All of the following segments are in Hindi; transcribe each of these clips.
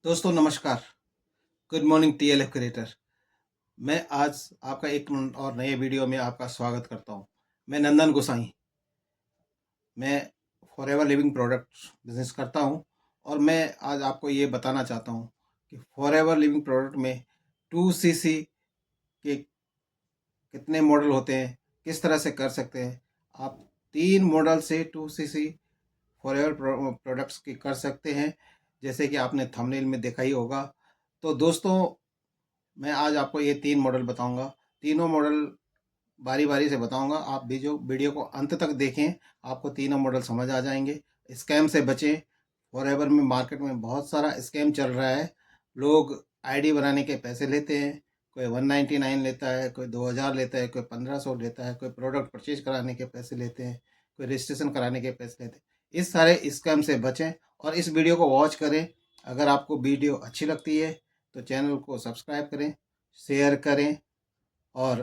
दोस्तों नमस्कार। Good morning TLF creator. मैं आज आपका एक और नए वीडियो में आपका स्वागत करता हूं। मैं नंदन गोसाई। मैं फॉरएवर लिविंग प्रोडक्ट्स बिजनेस करता हूं और मैं आज आपको ये बताना चाहता हूं कि फॉरएवर लिविंग प्रोडक्ट में 2cc के कितने मॉडल होते हैं, किस तरह से कर सकते हैं। आप 3 मॉडल से 2cc फॉरएवर प्रोडक्ट्स की कर सकते हैं, जैसे कि आपने थंबनेल में देखा ही होगा। तो दोस्तों, मैं आज आपको ये 3 मॉडल बताऊंगा। तीनों मॉडल बारी-बारी से बताऊंगा। आप भी जो वीडियो को अंत तक देखें, आपको तीनों मॉडल समझ आ जाएंगे। स्कैम से बचें। फॉरएवर में मार्केट में बहुत सारा स्कैम चल रहा है। लोग आईडी बनाने के पैसे लेते हैं। कोई 199 लेता है, कोई 2000 लेता है, कोई 1500 लेता है, कोई प्रोडक्ट परचेज कराने के पैसे लेते हैं, कोई रजिस्ट्रेशन कराने के पैसे लेते हैं। इस सारे स्कैम से बचें और इस वीडियो को वॉच करें। अगर आपको वीडियो अच्छी लगती है तो चैनल को सब्सक्राइब करें, शेयर करें और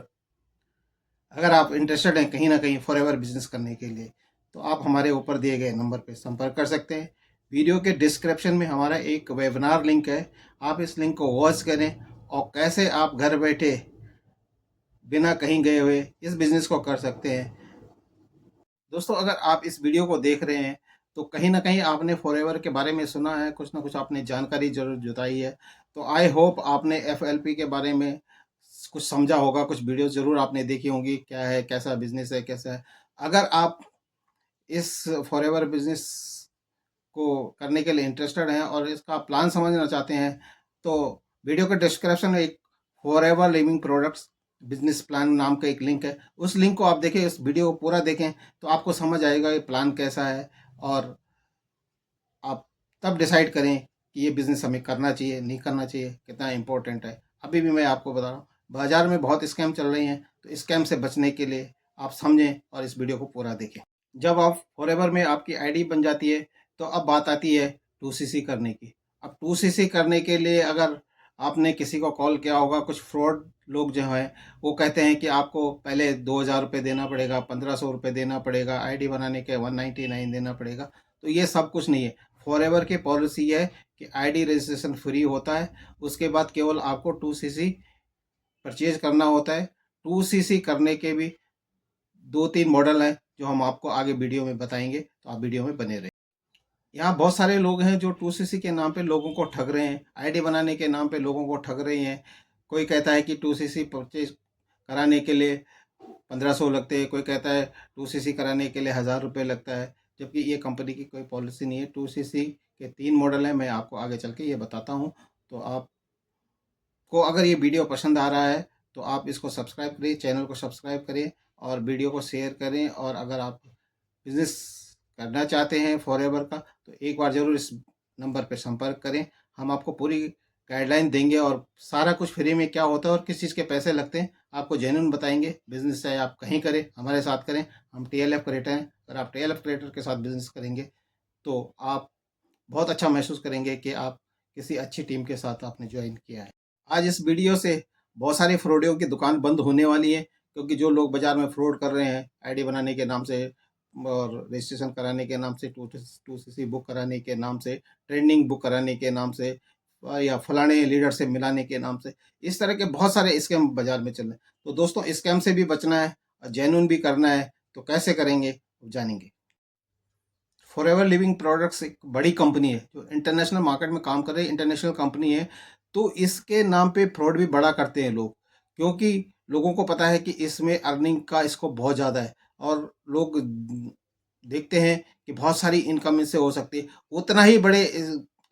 अगर आप इंटरेस्टेड हैं कहीं ना कहीं फॉरएवर बिजनेस करने के लिए तो आप हमारे ऊपर दिए गए नंबर पर संपर्क कर सकते हैं। वीडियो के डिस्क्रिप्शन में हमारा एक वेबिनार लिंक है। आप इस लिंक को वॉच करें और कैसे आप घर बैठे बिना कहीं गए हुए इस बिजनेस को कर सकते हैं। दोस्तों, अगर आप इस वीडियो को देख रहे हैं तो कहीं ना कहीं आपने फॉरएवर के बारे में सुना है, कुछ ना कुछ आपने जानकारी जरूर जुटाई है। तो आई होप आपने एफएलपी के बारे में कुछ समझा होगा, कुछ वीडियो जरूर आपने देखी होंगी, क्या है, कैसा बिजनेस है, कैसा है। अगर आप इस फॉरएवर बिजनेस को करने के लिए इंटरेस्टेड हैं और इसका प्लान समझना चाहते हैं तो वीडियो के डिस्क्रिप्शन में एक forever living products business plan नाम का एक लिंक है। उस लिंक को आप देखें, इस वीडियो को पूरा देखें तो आपको समझ आएगा ये प्लान कैसा है और आप तब डिसाइड करें कि ये बिजनेस हमें करना चाहिए, नहीं करना चाहिए, कितना इम्पोर्टेंट है। अभी भी मैं आपको बता रहा हूँ, बाजार में बहुत स्कैम चल रही हैं, तो स्कैम से बचने के लिए आप समझें और इस वीडियो को पूरा देखें। जब आप फॉरएवर में आपकी आईडी बन जाती है तो अब बात आती है 2cc करने की। अब 2cc करने के लिए अगर आपने किसी को कॉल किया होगा, कुछ फ्रॉड लोग जो हैं वो कहते हैं कि आपको पहले 2000 रुपये देना पड़ेगा, 1500 रुपये देना पड़ेगा, आईडी बनाने के 199 देना पड़ेगा। तो ये सब कुछ नहीं है। फॉरएवर की पॉलिसी है कि आईडी रजिस्ट्रेशन फ्री होता है, उसके बाद केवल आपको 2cc परचेज करना होता है। 2cc करने के भी 2-3 मॉडल हैं जो हम आपको आगे वीडियो में बताएंगे, तो आप वीडियो में बने रहें। यहाँ बहुत सारे लोग हैं जो 2cc के नाम पे लोगों को ठग रहे हैं, आईडी बनाने के नाम पे लोगों को ठग रहे हैं। कोई कहता है कि 2cc परचेज कराने के लिए 1500 लगते हैं, कोई कहता है 2cc कराने के लिए 1000 रुपये लगता है, जबकि ये कंपनी की कोई पॉलिसी नहीं है। 2cc के 3 मॉडल हैं, मैं आपको आगे चल के ये बताता हूँ। तो आपको अगर ये वीडियो पसंद आ रहा है तो आप इसको सब्सक्राइब करिए, चैनल को सब्सक्राइब करें और वीडियो को शेयर करें। और अगर आप बिजनेस करना चाहते हैं फॉरएवर का तो एक बार ज़रूर इस नंबर पे संपर्क करें। हम आपको पूरी गाइडलाइन देंगे और सारा कुछ फ्री में क्या होता है और किस चीज़ के पैसे लगते हैं आपको जेन्युइन बताएंगे। बिजनेस चाहे आप कहीं करें, हमारे साथ करें, हम टीएलएफ क्रिएटर हैं। अगर आप टीएलएफ क्रिएटर के साथ बिजनेस करेंगे तो आप बहुत अच्छा महसूस करेंगे कि आप किसी अच्छी टीम के साथ आपने ज्वाइन किया है। आज इस वीडियो से बहुत सारे फ्रॉडियों की दुकान बंद होने वाली है, क्योंकि जो लोग बाजार में फ्रॉड कर रहे हैं आईडी बनाने के नाम से और रजिस्ट्रेशन कराने के नाम से, 2cc बुक कराने के नाम से, ट्रेंडिंग बुक कराने के नाम से या फलाने लीडर से मिलाने के नाम से, इस तरह के बहुत सारे स्कैम बाजार में चल रहे हैं। तो दोस्तों, स्कैम से भी बचना है और जेन्युइन भी करना है, तो कैसे करेंगे जानेंगे। फॉरएवर लिविंग प्रोडक्ट्स एक बड़ी कंपनी है जो इंटरनेशनल मार्केट में काम कर रही है, इंटरनेशनल कंपनी है। तो इसके नाम पे फ्रॉड भी बड़ा करते हैं लोग, क्योंकि लोगों को पता है कि इसमें अर्निंग का इसको बहुत ज़्यादा है और लोग देखते हैं कि बहुत सारी इनकम इससे हो सकती है। उतना ही बड़े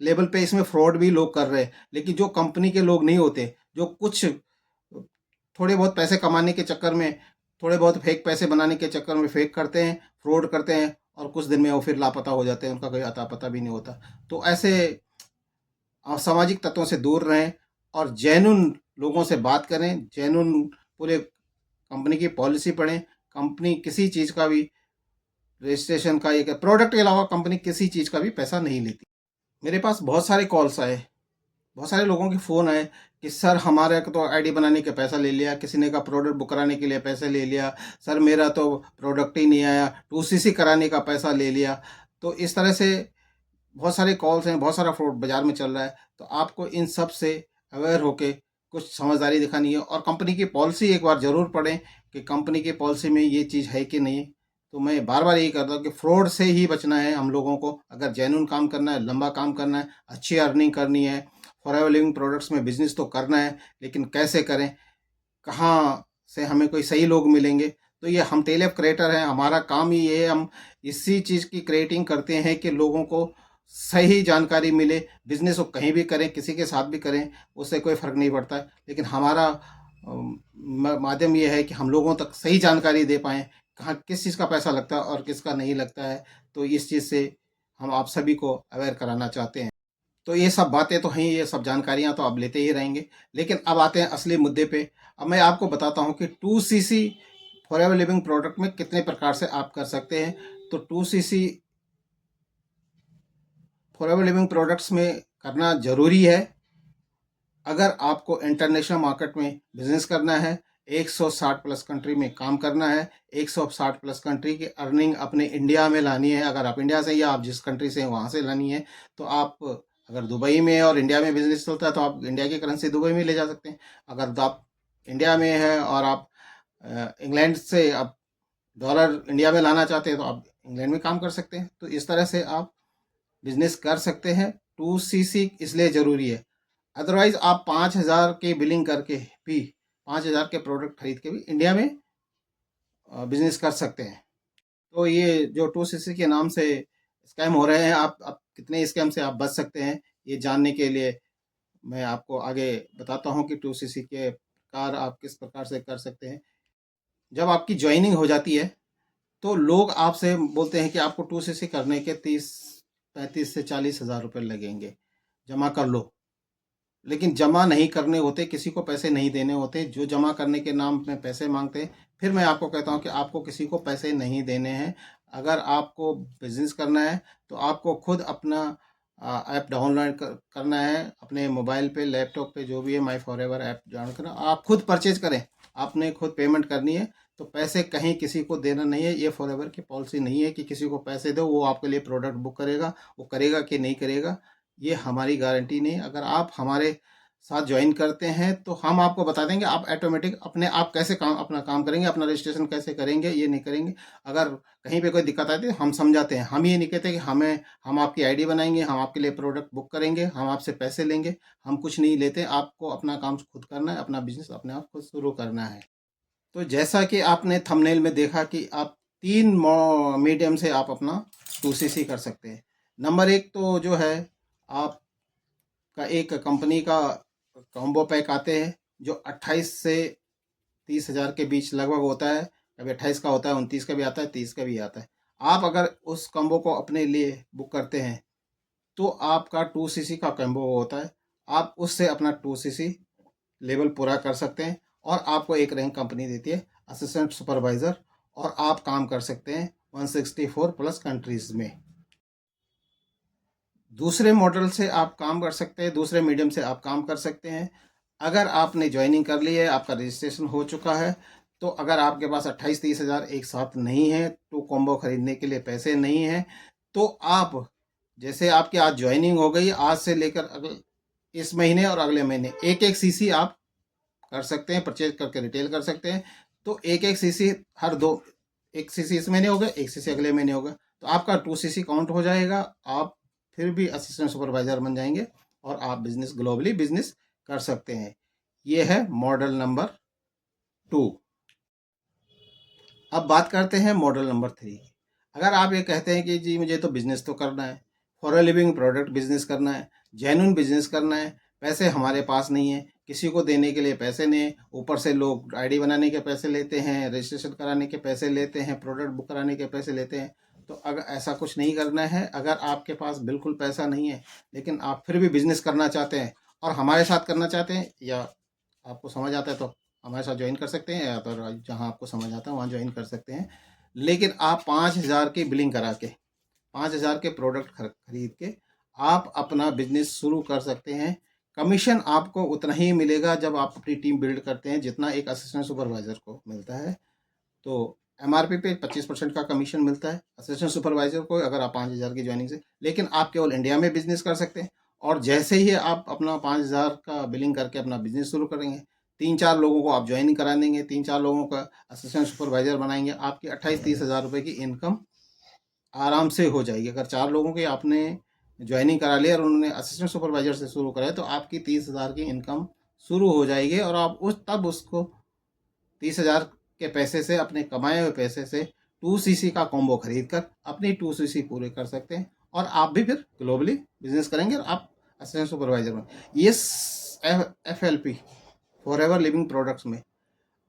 लेवल पे इसमें फ्रॉड भी लोग कर रहे हैं, लेकिन जो कंपनी के लोग नहीं होते, जो कुछ थोड़े बहुत पैसे कमाने के चक्कर में, थोड़े बहुत फेक पैसे बनाने के चक्कर में फेक करते हैं, फ्रॉड करते हैं और कुछ दिन में वो फिर लापता हो जाते हैं, उनका कोई अता पता भी नहीं होता। तो ऐसे असामाजिक तत्वों से दूर रहें और जेन्युइन लोगों से बात करें, जेन्युइन पूरे कंपनी की पॉलिसी पढ़ें। कंपनी किसी चीज़ का भी रजिस्ट्रेशन का, एक प्रोडक्ट के अलावा कंपनी किसी चीज़ का भी पैसा नहीं लेती। मेरे पास बहुत सारे कॉल्स आए, बहुत सारे लोगों के फ़ोन आए कि सर हमारे को तो आईडी बनाने का पैसा ले लिया, किसी ने का प्रोडक्ट बुक कराने के लिए पैसे ले लिया, सर मेरा तो प्रोडक्ट ही नहीं आया, 2cc कराने का पैसा ले लिया। तो इस तरह से बहुत सारे कॉल्स हैं, बहुत सारा फ्रॉड बाज़ार में चल रहा है, तो आपको इन सब से अवेयर होके कुछ समझदारी दिखानी है और कंपनी की पॉलिसी एक बार ज़रूर पढ़ें कि कंपनी की पॉलिसी में ये चीज़ है कि नहीं। तो मैं बार-बार यही करता हूँ कि फ्रॉड से ही बचना है हम लोगों को। अगर जेन्युइन काम करना है, लंबा काम करना है, अच्छी अर्निंग करनी है, फॉरएवर लिविंग प्रोडक्ट्स में बिज़नेस तो करना है, लेकिन कैसे करें? कहाँ से हमें कोई सही लोग मिलेंगे? तो ये हम टेलएप क्रिएटर हैं, हमारा काम ही ये है, हम इसी चीज़ की क्रिएटिंग करते हैं कि लोगों को सही जानकारी मिले। बिज़नेस वो कहीं भी करें, किसी के साथ भी करें, उससे कोई फ़र्क नहीं पड़ता है। लेकिन हमारा माध्यम ये है कि हम लोगों तक सही जानकारी दे पाएँ, कहाँ किस चीज़ का पैसा लगता है और किसका नहीं लगता है। तो इस चीज़ से हम आप सभी को अवेयर कराना चाहते हैं। तो ये सब बातें तो हैं, ये सब जानकारियाँ तो आप लेते ही रहेंगे। लेकिन अब आते हैं असली मुद्दे पे। अब मैं आपको बताता हूँ कि 2सीसी फॉरएवर लिविंग प्रोडक्ट में कितने प्रकार से आप कर सकते हैं। तो 2सीसी फॉरएवर लिविंग प्रोडक्ट्स में करना ज़रूरी है अगर आपको इंटरनेशनल मार्केट में बिजनेस करना है, 160 प्लस कंट्री में काम करना है, 160 प्लस कंट्री की अर्निंग अपने इंडिया में लानी है। अगर आप इंडिया से या आप जिस कंट्री से हैं वहाँ से लानी है, तो आप अगर दुबई में और इंडिया में बिजनेस चलता है तो आप इंडिया की करेंसी दुबई में ले जा सकते हैं। अगर तो आप इंडिया में हैं और आप इंग्लैंड से आप डॉलर इंडिया में लाना चाहते हैं तो आप इंग्लैंड में काम कर सकते हैं। तो इस तरह से आप बिजनेस कर सकते हैं। 2सीसी इसलिए ज़रूरी है। अदरवाइज आप 5,000 की बिलिंग करके भी 5,000 के प्रोडक्ट खरीद के भी इंडिया में बिजनेस कर सकते हैं। तो ये जो 2सीसी के नाम से स्कैम हो रहे हैं, आप कितने स्कैम से आप बच सकते हैं, ये जानने के लिए मैं आपको आगे बताता हूँ कि 2सीसी के प्रकार आप किस प्रकार से कर सकते हैं। जब आपकी ज्वाइनिंग हो जाती है तो लोग आपसे बोलते हैं कि आपको 2सीसी करने के 30 35 से 40,000 रुपये लगेंगे, जमा कर लो। लेकिन जमा नहीं करने होते, किसी को पैसे नहीं देने होते, जो जमा करने के नाम में पैसे मांगते हैं। फिर मैं आपको कहता हूँ कि आपको किसी को पैसे नहीं देने हैं। अगर आपको बिजनेस करना है तो आपको खुद अपना ऐप डाउनलोड करना है, अपने मोबाइल पे, लैपटॉप पे, जो भी है माई फॉरएवर ऐप डाउनलोड करना, आप खुद परचेज करें, आपने खुद पेमेंट करनी है। तो पैसे कहीं किसी को देना नहीं है। ये फॉरएवर की पॉलिसी नहीं है कि किसी को पैसे दो, वो आपके लिए प्रोडक्ट बुक करेगा। वो करेगा कि नहीं करेगा, ये हमारी गारंटी नहीं है। अगर आप हमारे साथ ज्वाइन करते हैं तो हम आपको बता देंगे, आप ऑटोमेटिक अपने आप कैसे काम अपना काम करेंगे, अपना रजिस्ट्रेशन कैसे करेंगे, ये नहीं करेंगे। अगर कहीं पे कोई दिक्कत आती है हम समझाते हैं। हम ये नहीं कहते कि हम आपकी आईडी बनाएंगे, हम आपके लिए प्रोडक्ट बुक करेंगे, हम आपसे पैसे लेंगे। हम कुछ नहीं लेते। आपको अपना काम खुद करना है, अपना बिजनेस अपने आप खुद शुरू करना है। तो जैसा कि आपने थंबनेल में देखा कि आप 3 मीडियम से आप अपना 2सीसी कर सकते हैं। नंबर 1 तो जो है, आपका एक कंपनी का कॉम्बो पैक आते हैं जो 28 से 30,000 के बीच लगभग होता है। कभी 28 का होता है, 29 का भी आता है, 30 का भी आता है। आप अगर उस कॉम्बो को अपने लिए बुक करते हैं तो आपका 2सीसी का कॉम्बो होता है। आप उससे अपना 2सीसी लेवल पूरा कर सकते हैं और आपको एक रैंक कंपनी देती है असिस्टेंट सुपरवाइज़र, और आप काम कर सकते हैं 164 प्लस कंट्रीज़ में। दूसरे मॉडल से आप काम कर सकते हैं, दूसरे मीडियम से आप काम कर सकते हैं। अगर आपने ज्वाइनिंग कर ली है, आपका रजिस्ट्रेशन हो चुका है, तो अगर आपके पास 28-30 हज़ार एक साथ नहीं है, तो कॉम्बो खरीदने के लिए पैसे नहीं हैं, तो आप जैसे आपकी आज ज्वाइनिंग हो गई, आज से लेकर अगले इस महीने और अगले महीने एक-एक सीसी आप कर सकते हैं, परचेज करके रिटेल कर सकते हैं। तो एक-एक सीसी हर 2, 1 सीसी इस महीने हो गया, 1 सीसी अगले महीने होगा, तो आपका 2सीसी काउंट हो जाएगा। आप फिर भी असिस्टेंट सुपरवाइज़र बन जाएंगे और आप बिजनेस ग्लोबली बिजनेस कर सकते हैं। ये है मॉडल नंबर 2। अब बात करते हैं मॉडल नंबर 3। अगर आप ये कहते हैं कि जी मुझे तो बिज़नेस तो करना है, for a living product business करना है, जेन्युइन बिज़नेस करना है, पैसे हमारे पास नहीं है, किसी को देने के लिए पैसे नहीं है, ऊपर से लोग आईडी बनाने के पैसे लेते हैं, रजिस्ट्रेशन कराने के पैसे लेते हैं, प्रोडक्ट बुक कराने के पैसे लेते हैं। तो अगर ऐसा कुछ नहीं करना है, अगर आपके पास बिल्कुल पैसा नहीं है, लेकिन आप फिर भी बिज़नेस करना चाहते हैं और हमारे साथ करना चाहते हैं, या आपको समझ आता है तो हमारे साथ ज्वाइन कर सकते हैं, या तो जहाँ आपको समझ आता है वहाँ ज्वाइन कर सकते हैं। लेकिन आप 5,000 की बिलिंग करा के, 5,000 के प्रोडक्ट खरीद के आप अपना बिजनेस शुरू कर सकते हैं। कमीशन आपको उतना ही मिलेगा जब आप अपनी टीम बिल्ड करते हैं जितना एक असिस्टेंट सुपरवाइज़र को मिलता है। तो MRP पे 25% का कमीशन मिलता है असिस्टेंट सुपरवाइजर को, अगर आप 5,000 की ज्वाइनिंग से। लेकिन आप केवल इंडिया में बिजनेस कर सकते हैं, और जैसे ही आप अपना 5,000 का बिलिंग करके अपना बिजनेस शुरू करेंगे, 3-4 लोगों को आप ज्वाइनिंग करा देंगे, 3-4 लोगों का असिस्टेंट सुपरवाइजर बनाएंगे, आपकी 28-30 हज़ार रुपये की इनकम आराम से हो जाएगी। अगर 4 लोगों की आपने ज्वाइनिंग करा लिया और उन्होंने असिस्टेंट सुपरवाइजर से शुरू करा है, तो आपकी 30,000 की इनकम शुरू हो जाएगी, और आप तब उसको 30,000 के पैसे से, अपने कमाए हुए पैसे से 2cc का कॉम्बो खरीद कर अपनी 2cc पूरे कर सकते हैं, और आप भी फिर ग्लोबली बिजनेस करेंगे और आप असिस्टेंट सुपरवाइजर बन। ये FLP फॉरएवर लिविंग प्रोडक्ट्स में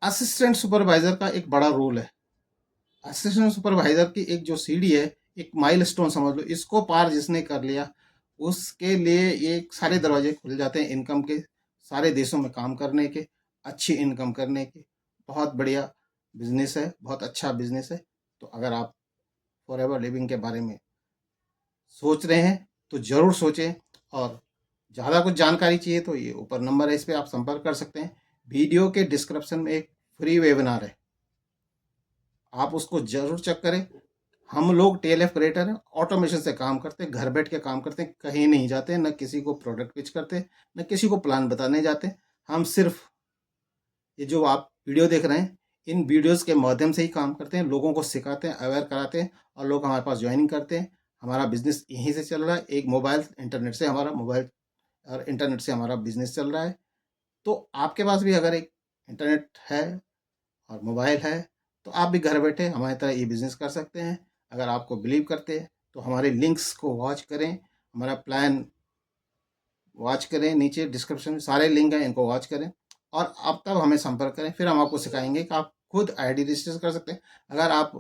असिस्टेंट सुपरवाइजर का एक बड़ा रोल है। असिस्टेंट सुपरवाइजर की एक जो सीढ़ी है, एक माइलस्टोन समझ लो, इसको पार जिसने कर लिया उसके लिए ये सारे दरवाजे खुल जाते हैं इनकम के, सारे देशों में काम करने के, अच्छी इनकम करने के। बहुत बढ़िया बिजनेस है, बहुत अच्छा बिजनेस है। तो अगर आप फॉरएवर लिविंग के बारे में सोच रहे हैं तो ज़रूर सोचें, और ज़्यादा कुछ जानकारी चाहिए तो ये ऊपर नंबर है, इस पर आप संपर्क कर सकते हैं। वीडियो के डिस्क्रिप्शन में एक फ्री वेबिनार है, आप उसको ज़रूर चेक करें। हम लोग TLF क्रिएटर हैं, ऑटोमेशन से काम करते हैं, घर बैठ के काम करते हैं, कहीं नहीं जाते, न किसी को प्रोडक्ट पिच करते, न किसी को प्लान बताने जाते। हम सिर्फ ये जो आप वीडियो देख रहे हैं, इन वीडियोस के माध्यम से ही काम करते हैं, लोगों को सिखाते हैं, अवेयर कराते हैं, और लोग हमारे पास ज्वाइनिंग करते हैं। हमारा बिजनेस यहीं से चल रहा है, एक मोबाइल इंटरनेट से हमारा बिजनेस चल रहा है। तो आपके पास भी अगर एक इंटरनेट है और मोबाइल है, तो आप भी घर बैठे हमारी तरह ये बिज़नेस कर सकते हैं। अगर आपको बिलीव करते हैं तो हमारे लिंक्स को वॉच करें, हमारा प्लान वॉच करें, नीचे डिस्क्रिप्शन में सारे लिंक हैं, इनको वॉच करें, और आप तब हमें संपर्क करें। फिर हम आपको सिखाएंगे कि आप खुद ID रजिस्टर कर सकते हैं। अगर आप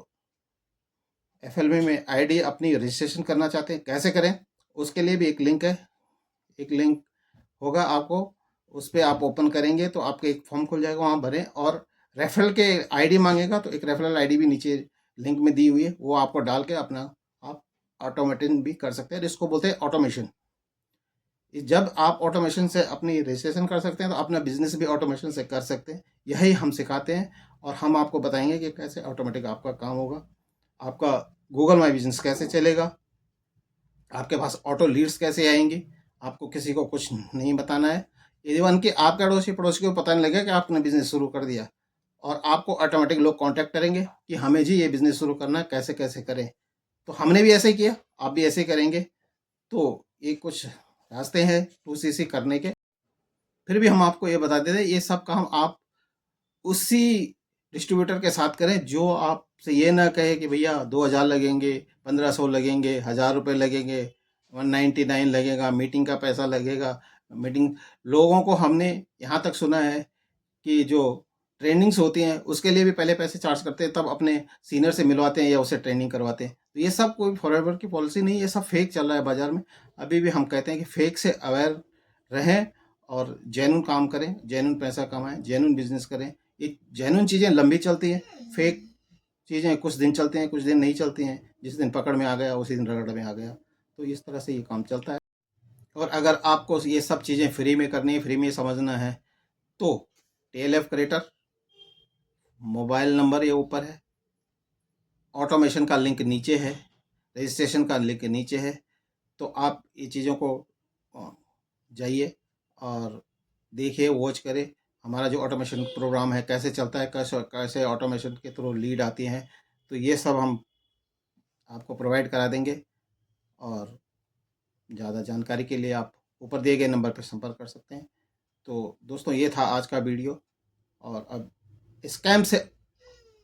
FLB में ID अपनी रजिस्ट्रेशन करना चाहते हैं, कैसे करें, उसके लिए भी एक लिंक है, एक लिंक होगा आपको, उस पर आप ओपन करेंगे तो आपके एक फॉर्म खुल जाएगा, वहाँ भरें, और रेफरल के ID मांगेगा, तो एक रेफरल ID भी नीचे लिंक में दी हुई है, वो आपको डाल के अपना आप ऑटोमेटिन भी कर सकते हैं। इसको बोलते हैं ऑटोमेशन। जब आप ऑटोमेशन से अपनी रजिस्ट्रेशन कर सकते हैं तो अपना बिजनेस भी ऑटोमेशन से कर सकते हैं। यही हम सिखाते हैं, और हम आपको बताएंगे कि कैसे ऑटोमेटिक आपका काम होगा, आपका गूगल माई बिजनेस कैसे चलेगा, आपके पास ऑटो लीड्स कैसे आएंगी, आपको किसी को कुछ नहीं बताना है। इवन कि आपके अड़ोसी पड़ोसी को पता नहीं लगेगा कि आपने बिजनेस शुरू कर दिया, और आपको ऑटोमेटिक लोग कांटेक्ट करेंगे कि हमें जी ये बिजनेस शुरू करना है, कैसे कैसे करें। तो हमने भी ऐसे ही किया, आप भी ऐसे ही करेंगे। तो ये कुछ रास्ते हैं 2cc करने के। फिर भी हम आपको ये बता देते हैं, ये सब काम आप उसी डिस्ट्रीब्यूटर के साथ करें जो आपसे ये ना कहे कि भैया 2,000 लगेंगे, 1,500 लगेंगे, 1,000 रुपये लगेंगे, 199 लगेगा, मीटिंग का पैसा लगेगा। मीटिंग लोगों को हमने यहाँ तक सुना है कि जो ट्रेनिंग्स होती हैं उसके लिए भी पहले पैसे चार्ज करते हैं, तब अपने सीनियर से मिलवाते हैं या उसे ट्रेनिंग करवाते हैं। तो ये सब कोई फॉरएवर की पॉलिसी नहीं है, ये सब फेक चल रहा है बाज़ार में। अभी भी हम कहते हैं कि फेक से अवेयर रहें और जेन्युइन काम करें, जेन्युइन पैसा कमाएं, जेन्युइन बिजनेस करें। ये जेन्युइन चीज़ें लंबी चलती हैं, फेक चीज़ें कुछ दिन चलती हैं, कुछ दिन नहीं चलती हैं। जिस दिन पकड़ में आ गया उसी दिन रगड़ में आ गया। तो इस तरह से ये काम चलता है। और अगर आपको ये सब चीज़ें फ्री में करनी है, फ्री में समझना है, तो TLF क्रिएटर मोबाइल नंबर ये ऊपर है, ऑटोमेशन का लिंक नीचे है, रजिस्ट्रेशन का लिंक नीचे है। तो आप ये चीज़ों को जाइए और देखिए, वॉच करें हमारा जो ऑटोमेशन प्रोग्राम है कैसे चलता है, कैसे कैसे ऑटोमेशन के थ्रू लीड आती हैं। तो ये सब हम आपको प्रोवाइड करा देंगे, और ज़्यादा जानकारी के लिए आप ऊपर दिए गए नंबर पर संपर्क कर सकते हैं। तो दोस्तों, ये था आज का वीडियो। और अब स्कैम से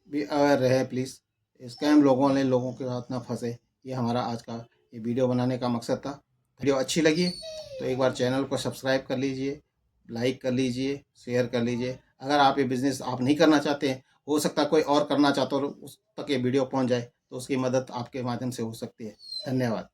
भी अवेयर रहे प्लीज़, स्कैम लोगों के हाथ ना फंसे। ये हमारा आज का ये वीडियो बनाने का मकसद था। वीडियो अच्छी लगी तो एक बार चैनल को सब्सक्राइब कर लीजिए, लाइक कर लीजिए, शेयर कर लीजिए। अगर आप ये बिज़नेस आप नहीं करना चाहते हैं, हो सकता है कोई और करना चाहता हो, उस तक ये वीडियो पहुंच जाए, तो उसकी मदद आपके माध्यम से हो सकती है। धन्यवाद।